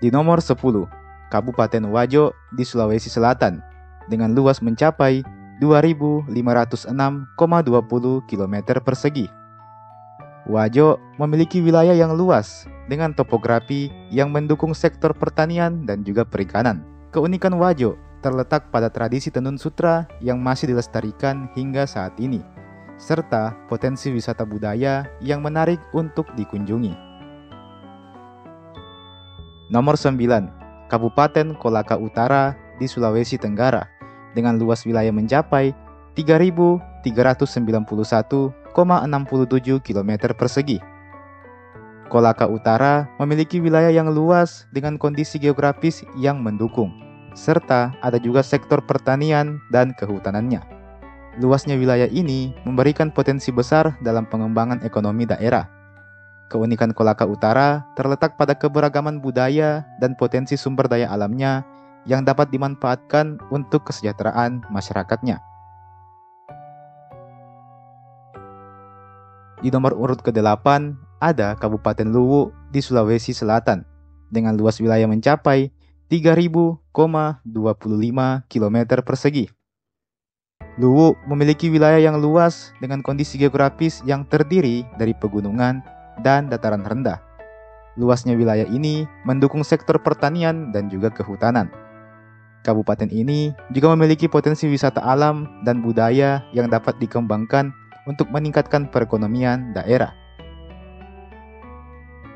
Di nomor 10, Kabupaten Wajo di Sulawesi Selatan dengan luas mencapai 2.506,20 km persegi. Wajo memiliki wilayah yang luas dengan topografi yang mendukung sektor pertanian dan juga perikanan. Keunikan Wajo terletak pada tradisi tenun sutra yang masih dilestarikan hingga saat ini, serta potensi wisata budaya yang menarik untuk dikunjungi. Nomor 9, Kabupaten Kolaka Utara di Sulawesi Tenggara dengan luas wilayah mencapai 3.391,67 km persegi. Kolaka Utara memiliki wilayah yang luas dengan kondisi geografis yang mendukung, serta ada juga sektor pertanian dan kehutanannya. Luasnya wilayah ini memberikan potensi besar dalam pengembangan ekonomi daerah. Keunikan Kolaka Utara terletak pada keberagaman budaya dan potensi sumber daya alamnya yang dapat dimanfaatkan untuk kesejahteraan masyarakatnya. Di nomor urut ke-8 ada Kabupaten Luwu di Sulawesi Selatan dengan luas wilayah mencapai 3.025 km persegi. Luwu memiliki wilayah yang luas dengan kondisi geografis yang terdiri dari pegunungan dan dataran rendah. Luasnya wilayah ini mendukung sektor pertanian dan juga kehutanan. Kabupaten ini juga memiliki potensi wisata alam dan budaya yang dapat dikembangkan untuk meningkatkan perekonomian daerah.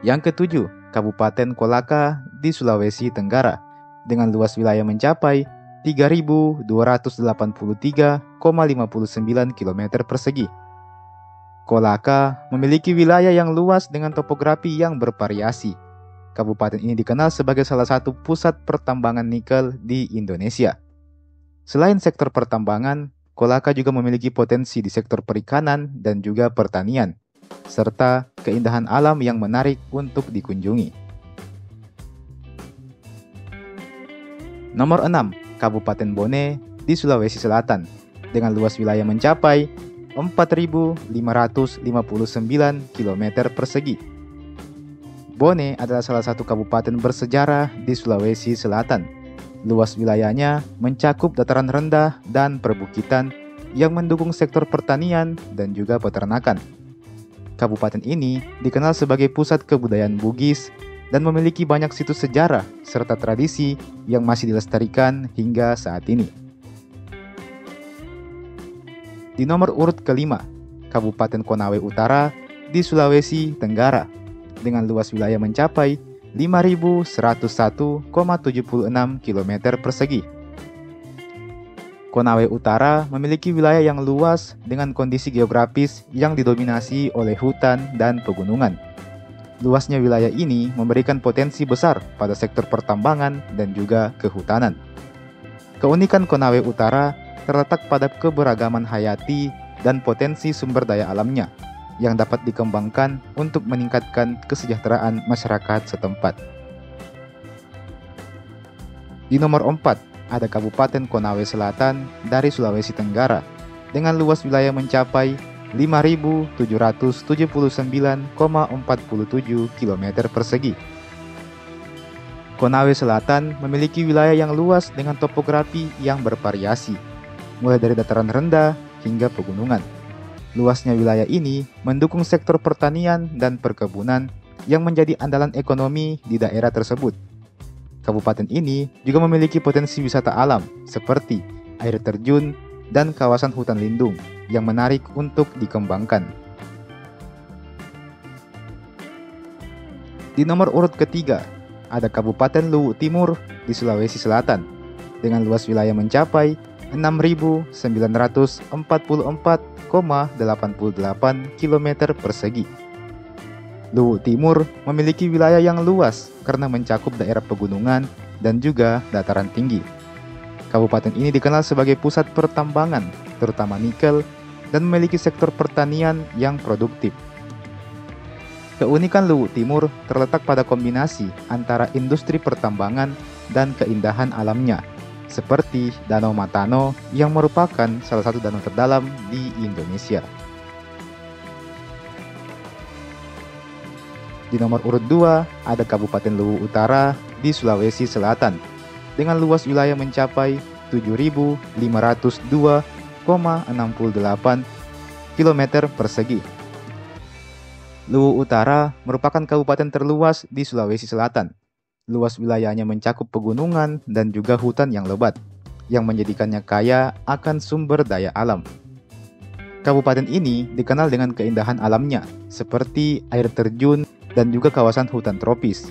Yang ketujuh, Kabupaten Kolaka di Sulawesi Tenggara dengan luas wilayah mencapai 3.283,59 km persegi. Kolaka memiliki wilayah yang luas dengan topografi yang bervariasi. Kabupaten ini dikenal sebagai salah satu pusat pertambangan nikel di Indonesia. Selain sektor pertambangan, Kolaka juga memiliki potensi di sektor perikanan dan juga pertanian, serta keindahan alam yang menarik untuk dikunjungi. Nomor 6, Kabupaten Bone di Sulawesi Selatan dengan luas wilayah mencapai 4.559 km persegi. Bone adalah salah satu kabupaten bersejarah di Sulawesi Selatan. Luas wilayahnya mencakup dataran rendah dan perbukitan yang mendukung sektor pertanian dan juga peternakan. Kabupaten ini dikenal sebagai pusat kebudayaan Bugis dan memiliki banyak situs sejarah serta tradisi yang masih dilestarikan hingga saat ini. Di nomor urut ke-5, Kabupaten Konawe Utara di Sulawesi Tenggara dengan luas wilayah mencapai 5.101,76 km persegi. Konawe Utara memiliki wilayah yang luas dengan kondisi geografis yang didominasi oleh hutan dan pegunungan. Luasnya wilayah ini memberikan potensi besar pada sektor pertambangan dan juga kehutanan. Keunikan Konawe Utara terletak pada keberagaman hayati dan potensi sumber daya alamnya yang dapat dikembangkan untuk meningkatkan kesejahteraan masyarakat setempat. Di nomor 4, ada Kabupaten Konawe Selatan dari Sulawesi Tenggara dengan luas wilayah mencapai 5.779,47 km persegi. Konawe Selatan memiliki wilayah yang luas dengan topografi yang bervariasi, mulai dari dataran rendah hingga pegunungan. Luasnya wilayah ini mendukung sektor pertanian dan perkebunan yang menjadi andalan ekonomi di daerah tersebut. Kabupaten ini juga memiliki potensi wisata alam seperti air terjun dan kawasan hutan lindung yang menarik untuk dikembangkan. Di nomor urut ketiga, ada Kabupaten Luwu Timur di Sulawesi Selatan dengan luas wilayah mencapai 6.944,88 km persegi. Luwu Timur memiliki wilayah yang luas karena mencakup daerah pegunungan dan juga dataran tinggi. Kabupaten ini dikenal sebagai pusat pertambangan, terutama nikel, dan memiliki sektor pertanian yang produktif. Keunikan Luwu Timur terletak pada kombinasi antara industri pertambangan dan keindahan alamnya, seperti Danau Matano yang merupakan salah satu danau terdalam di Indonesia. Di nomor urut 2 ada Kabupaten Luwu Utara di Sulawesi Selatan, dengan luas wilayah mencapai 7.502,68 km persegi. Luwu Utara merupakan kabupaten terluas di Sulawesi Selatan. Luas wilayahnya mencakup pegunungan dan juga hutan yang lebat, yang menjadikannya kaya akan sumber daya alam. Kabupaten ini dikenal dengan keindahan alamnya, seperti air terjun dan juga kawasan hutan tropis.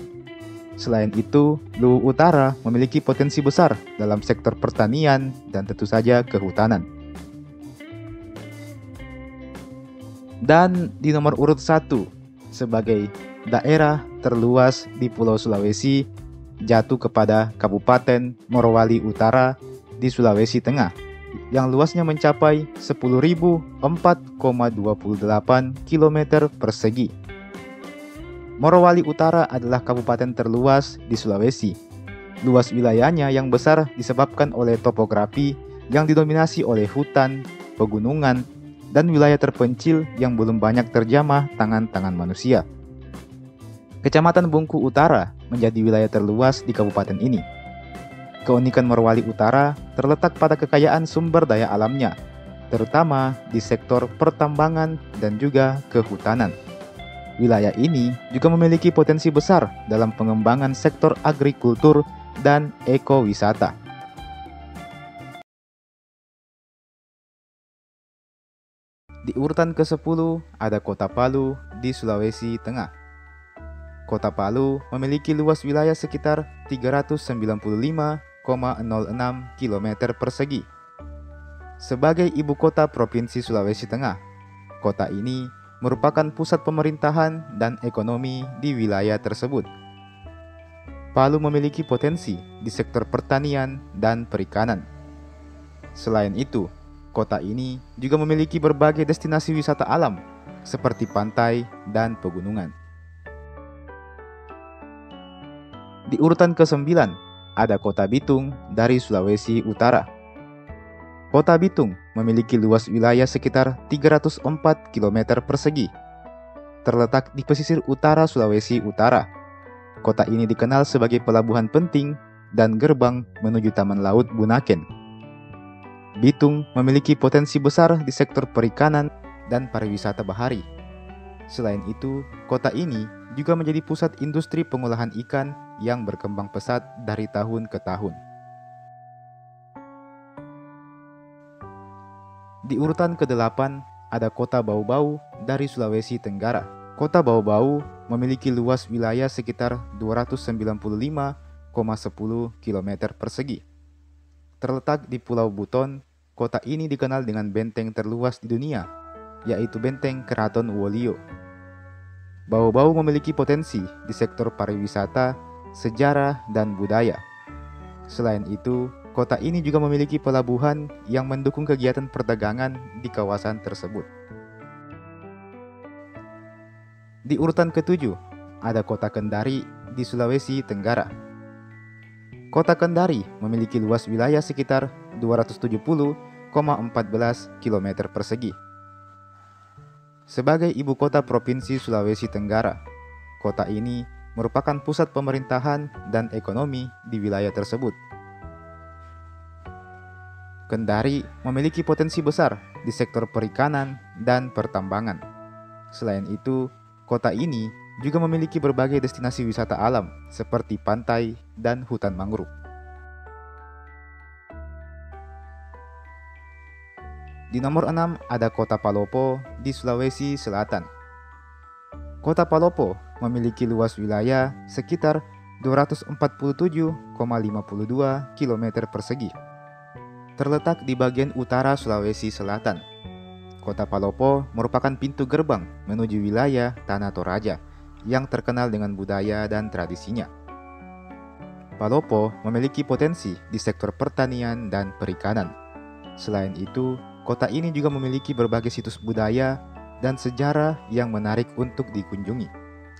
Selain itu, Luwu Utara memiliki potensi besar dalam sektor pertanian dan tentu saja kehutanan. Dan di nomor urut 1 sebagai daerah terluas di Pulau Sulawesi jatuh kepada Kabupaten Morowali Utara di Sulawesi Tengah yang luasnya mencapai 10.004,28 km persegi. Morowali Utara adalah kabupaten terluas di Sulawesi. Luas wilayahnya yang besar disebabkan oleh topografi yang didominasi oleh hutan, pegunungan, dan wilayah terpencil yang belum banyak terjamah tangan-tangan manusia. Kecamatan Bungku Utara menjadi wilayah terluas di kabupaten ini. Keunikan Morowali Utara terletak pada kekayaan sumber daya alamnya, terutama di sektor pertambangan dan juga kehutanan. Wilayah ini juga memiliki potensi besar dalam pengembangan sektor agrikultur dan ekowisata. Di urutan ke-10 ada Kota Palu di Sulawesi Tengah. Kota Palu memiliki luas wilayah sekitar 395,06 km persegi. Sebagai ibu kota Provinsi Sulawesi Tengah, kota ini merupakan pusat pemerintahan dan ekonomi di wilayah tersebut. Palu memiliki potensi di sektor pertanian dan perikanan. Selain itu, kota ini juga memiliki berbagai destinasi wisata alam, seperti pantai dan pegunungan. Di urutan ke-9, ada Kota Bitung dari Sulawesi Utara. Kota Bitung memiliki luas wilayah sekitar 304 km persegi. Terletak di pesisir utara Sulawesi Utara. Kota ini dikenal sebagai pelabuhan penting dan gerbang menuju Taman Laut Bunaken. Bitung memiliki potensi besar di sektor perikanan dan pariwisata bahari. Selain itu, kota ini juga menjadi pusat industri pengolahan ikan yang berkembang pesat dari tahun ke tahun. Di urutan ke-8 ada Kota Bau-Bau dari Sulawesi Tenggara. Kota Bau-Bau memiliki luas wilayah sekitar 295,10 km persegi. Terletak di Pulau Buton, kota ini dikenal dengan benteng terluas di dunia, yaitu Benteng Keraton Wolio. Bau-Bau memiliki potensi di sektor pariwisata, sejarah, dan budaya. Selain itu, kota ini juga memiliki pelabuhan yang mendukung kegiatan perdagangan di kawasan tersebut. Di urutan ke-7, ada Kota Kendari di Sulawesi Tenggara. Kota Kendari memiliki luas wilayah sekitar 270,14 km persegi. Sebagai ibu kota Provinsi Sulawesi Tenggara, kota ini merupakan pusat pemerintahan dan ekonomi di wilayah tersebut. Kendari memiliki potensi besar di sektor perikanan dan pertambangan. Selain itu, kota ini juga memiliki berbagai destinasi wisata alam seperti pantai dan hutan mangrove. Di nomor 6 ada Kota Palopo di Sulawesi Selatan. Kota Palopo memiliki luas wilayah sekitar 247,52 km persegi. Terletak di bagian utara Sulawesi Selatan. Kota Palopo merupakan pintu gerbang menuju wilayah Tanah Toraja yang terkenal dengan budaya dan tradisinya. Palopo memiliki potensi di sektor pertanian dan perikanan. Selain itu, kota ini juga memiliki berbagai situs budaya dan sejarah yang menarik untuk dikunjungi,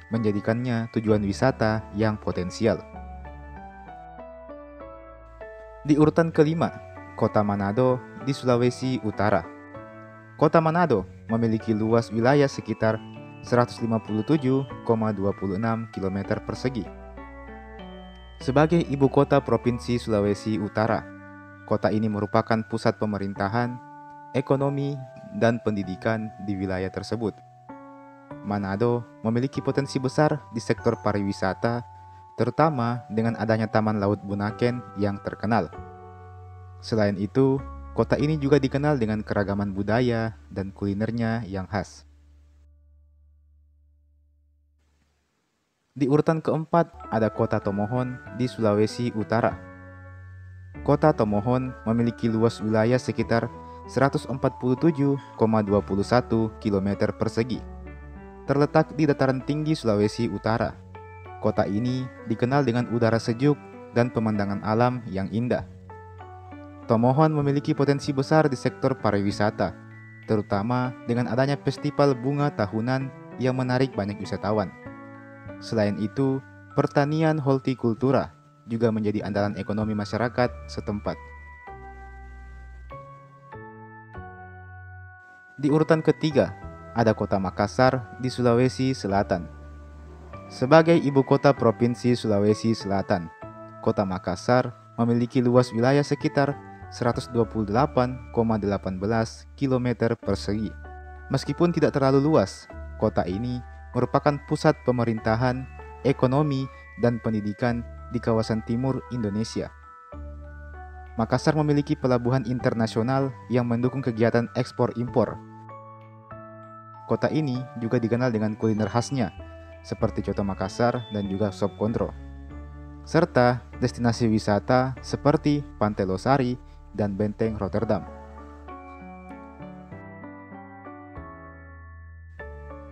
menjadikannya tujuan wisata yang potensial. Di urutan kelima, Kota Manado di Sulawesi Utara. Kota Manado memiliki luas wilayah sekitar 157,26 km persegi. Sebagai ibu kota Provinsi Sulawesi Utara, kota ini merupakan pusat pemerintahan, ekonomi, dan pendidikan di wilayah tersebut. Manado memiliki potensi besar di sektor pariwisata, terutama dengan adanya Taman Laut Bunaken yang terkenal. Selain itu, kota ini juga dikenal dengan keragaman budaya dan kulinernya yang khas. Di urutan keempat ada Kota Tomohon di Sulawesi Utara. Kota Tomohon memiliki luas wilayah sekitar 147,21 km persegi. Terletak di dataran tinggi Sulawesi Utara. Kota ini dikenal dengan udara sejuk dan pemandangan alam yang indah. Tomohon memiliki potensi besar di sektor pariwisata, terutama dengan adanya festival bunga tahunan yang menarik banyak wisatawan. Selain itu, pertanian hortikultura juga menjadi andalan ekonomi masyarakat setempat. Di urutan ketiga, ada Kota Makassar di Sulawesi Selatan. Sebagai ibu kota Provinsi Sulawesi Selatan, Kota Makassar memiliki luas wilayah sekitar 128,18 km persegi. Meskipun tidak terlalu luas, kota ini merupakan pusat pemerintahan, ekonomi, dan pendidikan di kawasan timur Indonesia. Makassar memiliki pelabuhan internasional yang mendukung kegiatan ekspor-impor. Kota ini juga dikenal dengan kuliner khasnya, seperti coto Makassar dan juga sop kontro, serta destinasi wisata seperti Pantai Losari dan Benteng Rotterdam.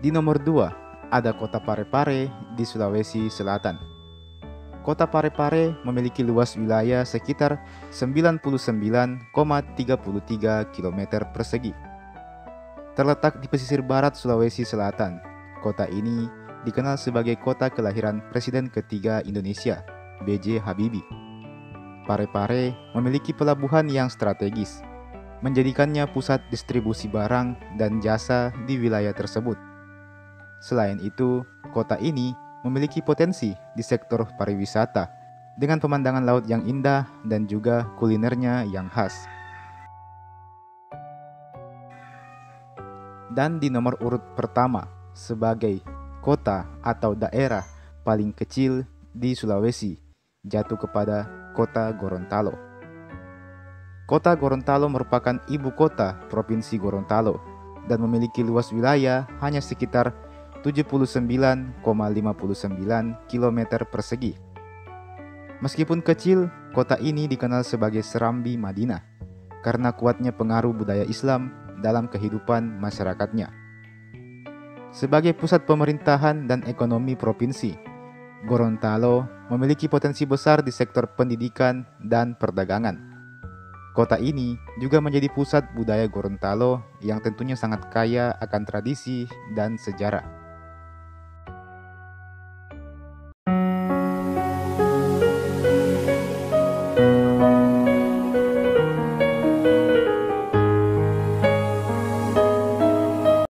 Di nomor 2, ada Kota Parepare di Sulawesi Selatan. Kota Parepare memiliki luas wilayah sekitar 99,33 km persegi. Terletak di pesisir barat Sulawesi Selatan, kota ini dikenal sebagai kota kelahiran Presiden ketiga Indonesia, B.J. Habibie. Parepare memiliki pelabuhan yang strategis, menjadikannya pusat distribusi barang dan jasa di wilayah tersebut. Selain itu, kota ini memiliki potensi di sektor pariwisata dengan pemandangan laut yang indah dan juga kulinernya yang khas. Dan di nomor urut pertama sebagai kota atau daerah paling kecil di Sulawesi jatuh kepada Kota Gorontalo. Kota Gorontalo merupakan ibu kota Provinsi Gorontalo dan memiliki luas wilayah hanya sekitar 79,59 km persegi. Meskipun kecil, kota ini dikenal sebagai Serambi Madinah karena kuatnya pengaruh budaya Islam dalam kehidupan masyarakatnya. Sebagai pusat pemerintahan dan ekonomi provinsi, Gorontalo memiliki potensi besar di sektor pendidikan dan perdagangan. Kota ini juga menjadi pusat budaya Gorontalo yang tentunya sangat kaya akan tradisi dan sejarah.